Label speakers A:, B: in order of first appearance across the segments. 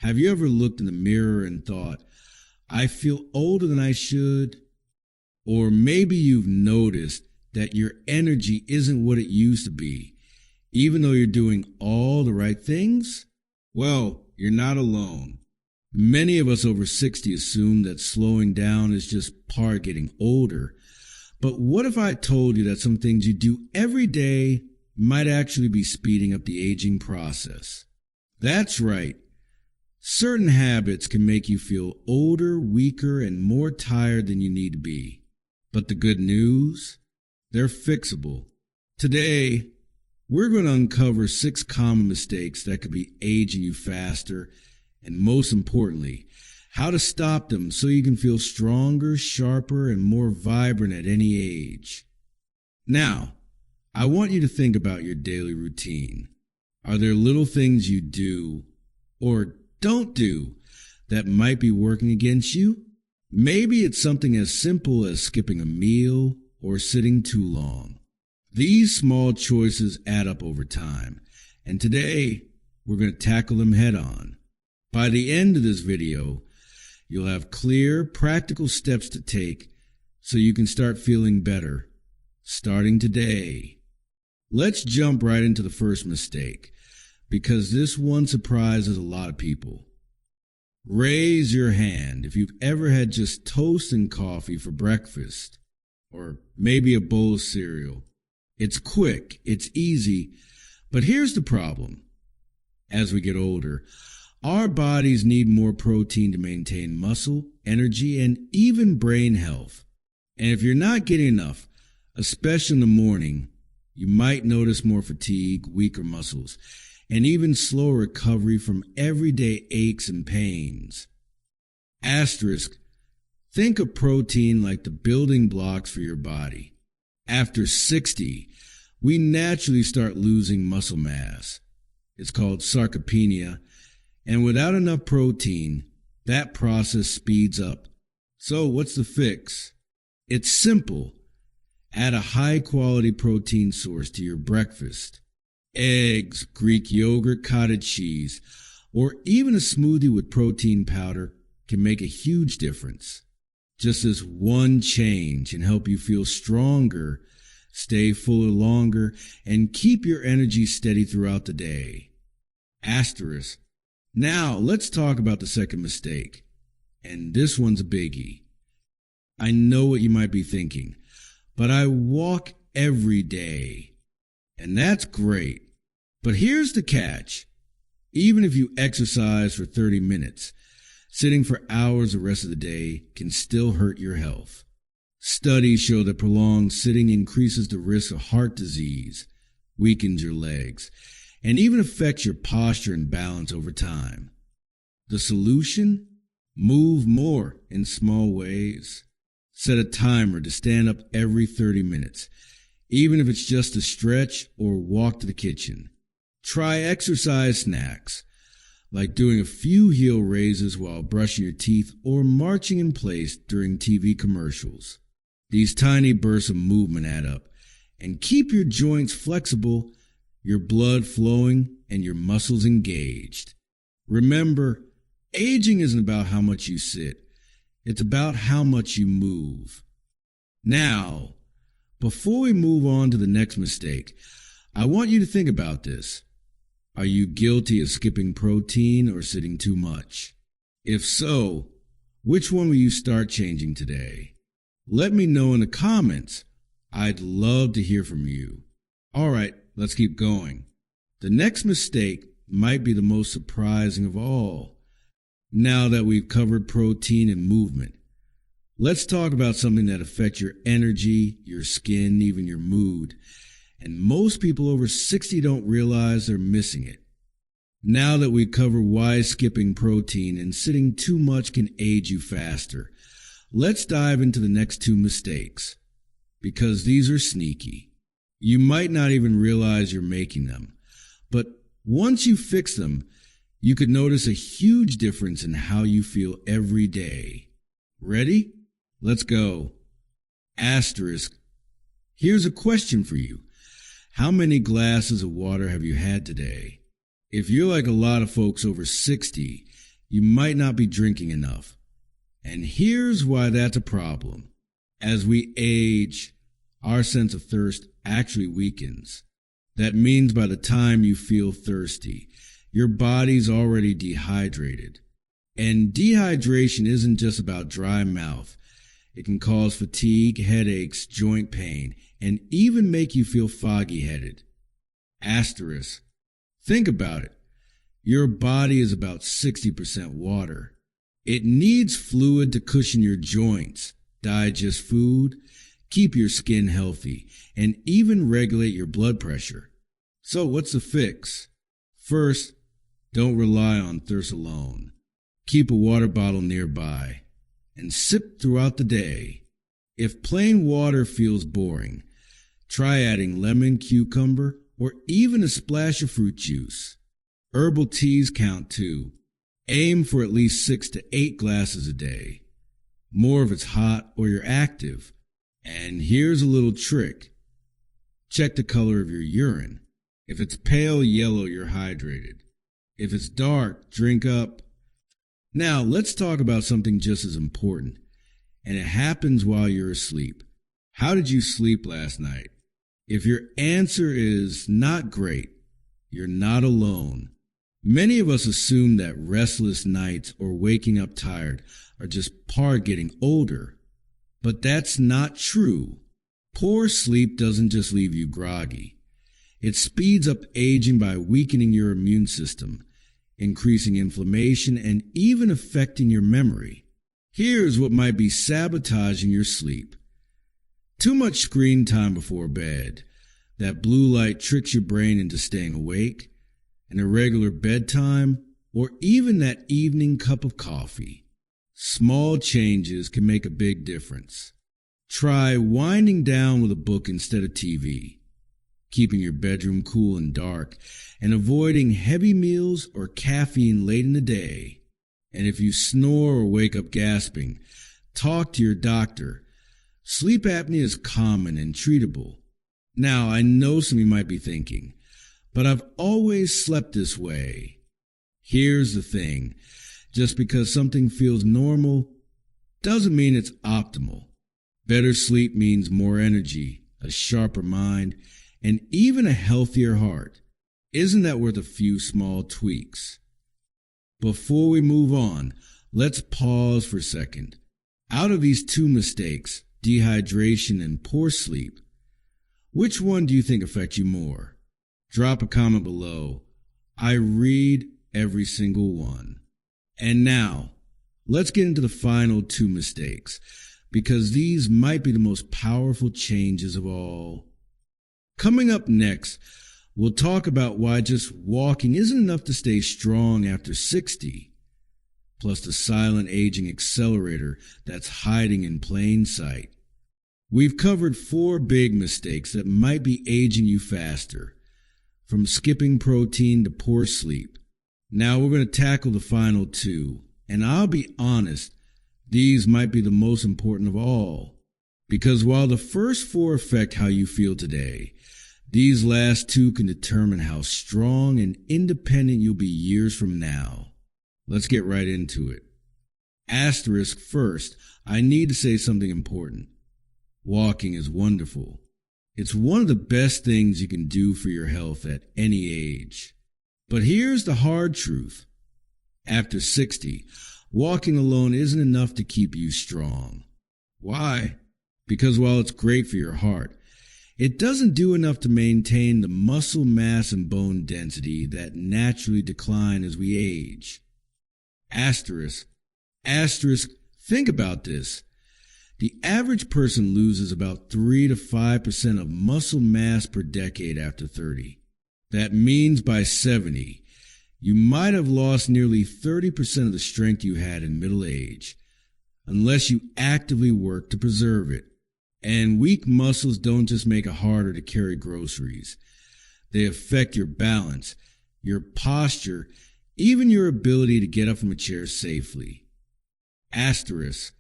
A: Have you ever looked in the mirror and thought, I feel older than I should? Or maybe you've noticed that your energy isn't what it used to be, even though you're doing all the right things? Well, you're not alone. Many of us over 60 assume that slowing down is just part of getting older. But what if I told you that some things you do every day might actually be speeding up the aging process? That's right. Certain habits can make you feel older, weaker, and more tired than you need to be. But the good news? They're fixable. Today, we're going to uncover 6 common mistakes that could be aging you faster, and most importantly, how to stop them so you can feel stronger, sharper, and more vibrant at any age. Now, I want you to think about your daily routine. Are there little things you do or don't do that might be working against you? Maybe it's something as simple as skipping a meal or sitting too long. These small choices add up over time, and today we're going to tackle them head on. By the end of this video, you'll have clear, practical steps to take so you can start feeling better, starting today. Let's jump right into the first mistake, because this one surprises a lot of people. Raise your hand if you've ever had just toast and coffee for breakfast, or maybe a bowl of cereal. It's quick, it's easy, but here's the problem. As we get older, our bodies need more protein to maintain muscle, energy, and even brain health. And if you're not getting enough, especially in the morning, you might notice more fatigue, weaker muscles, and even slower recovery from everyday aches and pains. Asterisk, think of protein like the building blocks for your body. After 60, we naturally start losing muscle mass. It's called sarcopenia, and without enough protein, that process speeds up. So what's the fix? It's simple. Add a high-quality protein source to your breakfast. Eggs, Greek yogurt, cottage cheese, or even a smoothie with protein powder can make a huge difference. Just this one change can help you feel stronger, stay fuller longer, and keep your energy steady throughout the day. Asterisk. Now, let's talk about the second mistake. And this one's a biggie. I know what you might be thinking, but I walk every day. And that's great. But here's the catch. Even if you exercise for 30 minutes, sitting for hours the rest of the day can still hurt your health. Studies show that prolonged sitting increases the risk of heart disease, weakens your legs, and even affects your posture and balance over time. The solution? Move more in small ways. Set a timer to stand up every 30 minutes, even if it's just a stretch or walk to the kitchen. Try exercise snacks, like doing a few heel raises while brushing your teeth or marching in place during TV commercials. These tiny bursts of movement add up, and keep your joints flexible, your blood flowing, and your muscles engaged. Remember, aging isn't about how much you sit. It's about how much you move. Now, before we move on to the next mistake, I want you to think about this. Are you guilty of skipping protein or sitting too much? If so, which one will you start changing today? Let me know in the comments. I'd love to hear from you. All right, let's keep going. The next mistake might be the most surprising of all. Now that we've covered protein and movement, let's talk about something that affects your energy, your skin, even your mood. And most people over 60 don't realize they're missing it. Now that we've covered why skipping protein and sitting too much can age you faster, let's dive into the next 2 mistakes, because these are sneaky. You might not even realize you're making them, but once you fix them, you could notice a huge difference in how you feel every day. Ready? Let's go. Asterisk. Here's a question for you. How many glasses of water have you had today? If you're like a lot of folks over 60, you might not be drinking enough. And here's why that's a problem. As we age, our sense of thirst actually weakens. That means by the time you feel thirsty, your body's already dehydrated. And dehydration isn't just about dry mouth. It can cause fatigue, headaches, joint pain, and even make you feel foggy-headed. Asterisk. Think about it. Your body is about 60% water. It needs fluid to cushion your joints, digest food, keep your skin healthy, and even regulate your blood pressure. So what's the fix? First, don't rely on thirst alone. Keep a water bottle nearby and sip throughout the day. If plain water feels boring, try adding lemon, cucumber, or even a splash of fruit juice. Herbal teas count too. Aim for at least 6 to 8 glasses a day. More if it's hot or you're active. And here's a little trick. Check the color of your urine. If it's pale yellow, you're hydrated. If it's dark, drink up. Now, let's talk about something just as important. And it happens while you're asleep. How did you sleep last night? If your answer is not great, you're not alone. Many of us assume that restless nights or waking up tired are just part of getting older. But that's not true. Poor sleep doesn't just leave you groggy. It speeds up aging by weakening your immune system, increasing inflammation, and even affecting your memory. Here's what might be sabotaging your sleep. Too much screen time before bed. That blue light tricks your brain into staying awake. An irregular bedtime, or even that evening cup of coffee. Small changes can make a big difference. Try winding down with a book instead of TV, keeping your bedroom cool and dark, and avoiding heavy meals or caffeine late in the day. And if you snore or wake up gasping, talk to your doctor. Sleep apnea is common and treatable. Now, I know some of you might be thinking, but I've always slept this way. Here's the thing. Just because something feels normal doesn't mean it's optimal. Better sleep means more energy, a sharper mind, and even a healthier heart. Isn't that worth a few small tweaks? Before we move on, let's pause for a second. Out of these 2 mistakes, dehydration and poor sleep, which one do you think affects you more? Drop a comment below. I read every single one. And now, let's get into the final 2 mistakes, because these might be the most powerful changes of all. Coming up next, we'll talk about why just walking isn't enough to stay strong after 60, plus the silent aging accelerator that's hiding in plain sight. We've covered 4 big mistakes that might be aging you faster. From skipping protein to poor sleep. Now we're going to tackle the final 2. And I'll be honest, these might be the most important of all. Because while the first 4 affect how you feel today, these last 2 can determine how strong and independent you'll be years from now. Let's get right into it. Asterisk first, I need to say something important. Walking is wonderful. It's one of the best things you can do for your health at any age. But here's the hard truth. After 60, walking alone isn't enough to keep you strong. Why? Because while it's great for your heart, it doesn't do enough to maintain the muscle mass and bone density that naturally decline as we age. Asterisk, think about this. The average person loses about 3 to 5% of muscle mass per decade after 30. That means by 70, you might have lost nearly 30% of the strength you had in middle age, unless you actively work to preserve it. And weak muscles don't just make it harder to carry groceries. They affect your balance, your posture, even your ability to get up from a chair safely. Asterisk,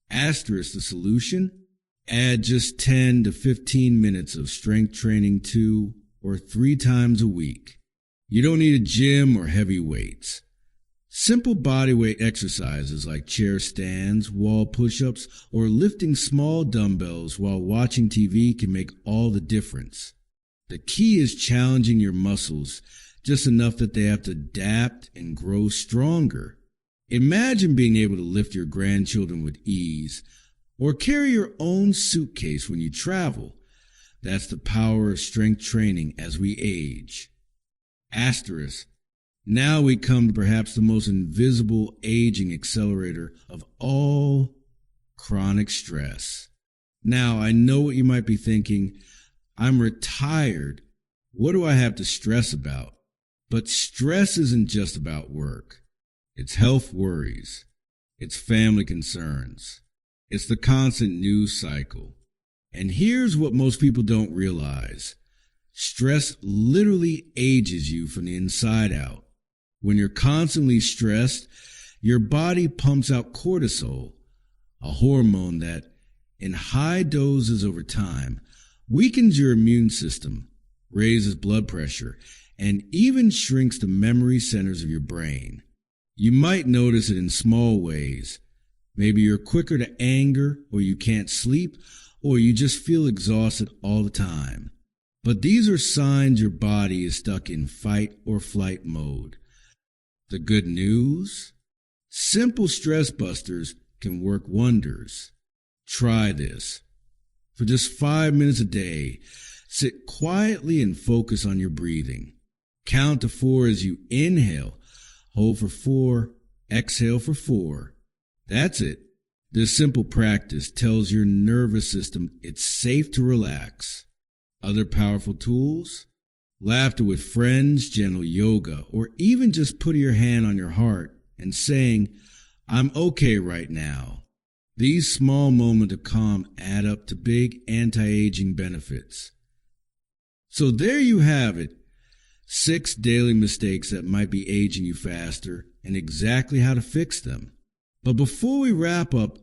A: the solution? Add just 10 to 15 minutes of strength training 2 or 3 times a week. You don't need a gym or heavy weights. Simple bodyweight exercises like chair stands, wall push-ups, or lifting small dumbbells while watching TV can make all the difference. The key is challenging your muscles just enough that they have to adapt and grow stronger. Imagine being able to lift your grandchildren with ease, or carry your own suitcase when you travel. That's the power of strength training as we age. Asterisk. Now we come to perhaps the most invisible aging accelerator of all, chronic stress. Now, I know what you might be thinking. I'm retired. What do I have to stress about? But stress isn't just about work. It's health worries. It's family concerns. It's the constant news cycle. And here's what most people don't realize. Stress literally ages you from the inside out. When you're constantly stressed, your body pumps out cortisol, a hormone that, in high doses over time, weakens your immune system, raises blood pressure, and even shrinks the memory centers of your brain. You might notice it in small ways. Maybe you're quicker to anger, or you can't sleep, or you just feel exhausted all the time. But these are signs your body is stuck in fight or flight mode. The good news? Simple stress busters can work wonders. Try this. For just 5 minutes a day, sit quietly and focus on your breathing. Count to 4 as you inhale, hold for 4, exhale for 4. That's it. This simple practice tells your nervous system it's safe to relax. Other powerful tools? Laughter with friends, gentle yoga, or even just putting your hand on your heart and saying, I'm okay right now. These small moments of calm add up to big anti-aging benefits. So there you have it. 6 daily mistakes that might be aging you faster and exactly how to fix them. But before we wrap up,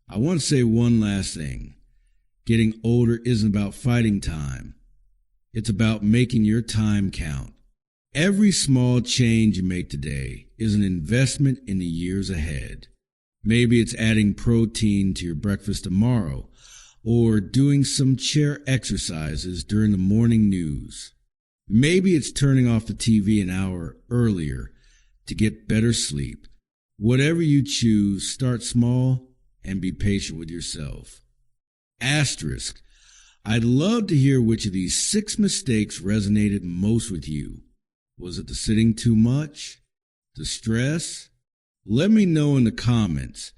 A: I want to say one last thing. Getting older isn't about fighting time. It's about making your time count. Every small change you make today is an investment in the years ahead. Maybe it's adding protein to your breakfast tomorrow, or doing some chair exercises during the morning news. Maybe it's turning off the TV an hour earlier to get better sleep. Whatever you choose, start small and be patient with yourself. Asterisk. I'd love to hear which of these 6 mistakes resonated most with you. Was it the sitting too much? The stress? Let me know in the comments.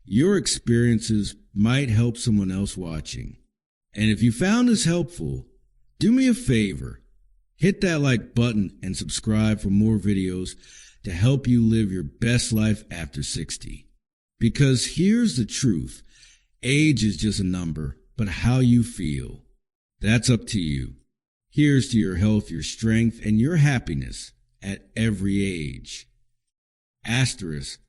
A: Your experiences might help someone else watching. And if you found this helpful, do me a favor. Hit that like button and subscribe for more videos to help you live your best life after 60. Because here's the truth. Age is just a number, but how you feel, that's up to you. Here's to your health, your strength, and your happiness at every age. Asterisk.